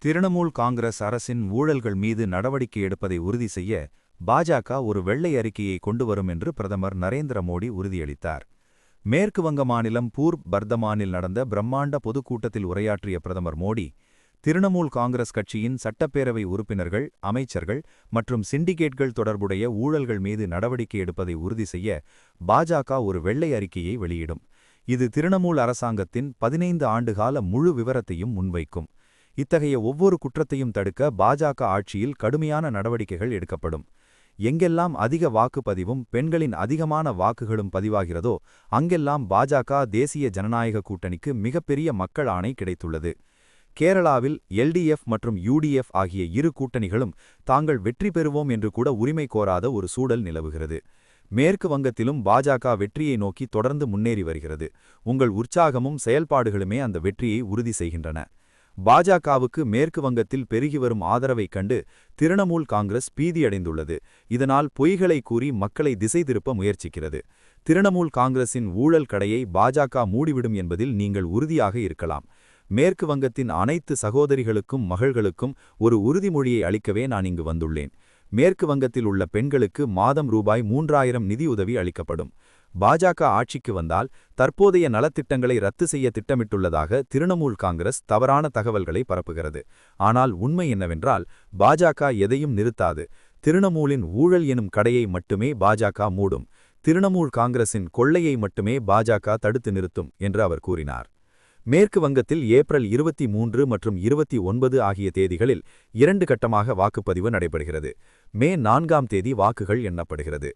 திரிணமூல் காங்கிரஸ் அரசின் ஊழல்கள் மீது நடவடிக்கை எடுப்பதை உறுதி செய்ய பாஜக ஒரு வெள்ளை அறிக்கையை கொண்டு வரும் என்று பிரதமர் நரேந்திர மோடி உறுதியளித்தார். மேற்கு வங்க மாநிலம் பூர்ப் பர்தமானில் நடந்த பிரம்மாண்ட பொதுக்கூட்டத்தில் உரையாற்றிய பிரதமர் மோடி, திரிணமூல் காங்கிரஸ் கட்சியின் சட்டப்பேரவை உறுப்பினர்கள், அமைச்சர்கள் மற்றும் சிண்டிகேட்கள் தொடர்புடைய ஊழல்கள் மீது நடவடிக்கை எடுப்பதை உறுதி செய்ய பாஜக ஒரு வெள்ளை அறிக்கையை வெளியிடும். இது திரிணமூல் அரசாங்கத்தின் 15 ஆண்டுகால முழு விவரத்தையும் முன்வைக்கும். இத்தகைய ஒவ்வொரு குற்றத்தையும் தடுக்க பாஜக ஆட்சியில் கடுமையான நடவடிக்கைகள் எடுக்கப்படும். எங்கெல்லாம் அதிக வாக்குப்பதிவும் பெண்களின் அதிகமான வாக்குகளும் பதிவாகிறதோ அங்கெல்லாம் பாஜக தேசிய ஜனநாயக கூட்டணிக்கு மிகப்பெரிய மக்கள் ஆணை கிடைத்துள்ளது. கேரளாவில் எல்டிஎஃப் மற்றும் யுடிஎஃப் ஆகிய இரு கூட்டணிகளும் தாங்கள் வெற்றி பெறுவோம் என்று கூட உரிமை கோராத ஒரு சூழல் நிலவுகிறது. மேற்கு வங்கத்திலும் பாஜக வெற்றியை நோக்கி தொடர்ந்து முன்னேறி வருகிறது. உங்கள் உற்சாகமும் செயல்பாடுகளுமே அந்த வெற்றியை உறுதி செய்கின்றன. பாஜகவுக்கு மேற்கு வங்கத்தில் பெருகி வரும் ஆதரவைக் கண்டு திரிணமூல் காங்கிரஸ் பீதியடைந்துள்ளது. இதனால் பொய்களை கூறி மக்களை திசை திருப்ப முயற்சிக்கிறது. திரிணமூல் காங்கிரசின் ஊழல் கடையை பாஜக மூடிவிடும் என்பதில் நீங்கள் உறுதியாக இருக்கலாம். மேற்கு வங்கத்தின் அனைத்து சகோதரிகளுக்கும் மகள்களுக்கும் ஒரு உறுதிமொழியை அளிக்கவே நான் இங்கு வந்துள்ளேன். மேற்கு வங்கத்தில் உள்ள பெண்களுக்கு மாதம் ரூபாய் 3000 நிதியுதவி அளிக்கப்படும். பாஜக ஆட்சிக்கு வந்தால் தற்போதைய நலத்திட்டங்களை ரத்து செய்ய திட்டமிட்டுள்ளதாக திரிணமூல் காங்கிரஸ் தவறான தகவல்களை பரப்புகிறது. ஆனால் உண்மை என்னவென்றால் பாஜக எதையும் நிறுத்தாது. திரிணமூலின் ஊழல் எனும் கடையை மட்டுமே பாஜக மூடும். திரிணமூல் காங்கிரசின் கொள்ளையை மட்டுமே பாஜக தடுத்து நிறுத்தும் என்று அவர் கூறினார். மேற்கு வங்கத்தில் ஏப்ரல் 23 மற்றும் 29 ஆகிய தேதிகளில் 2 கட்டமாக வாக்குப்பதிவு நடைபெறுகிறது. மே 4ஆம் தேதி வாக்குகள் எண்ணப்படுகிறது.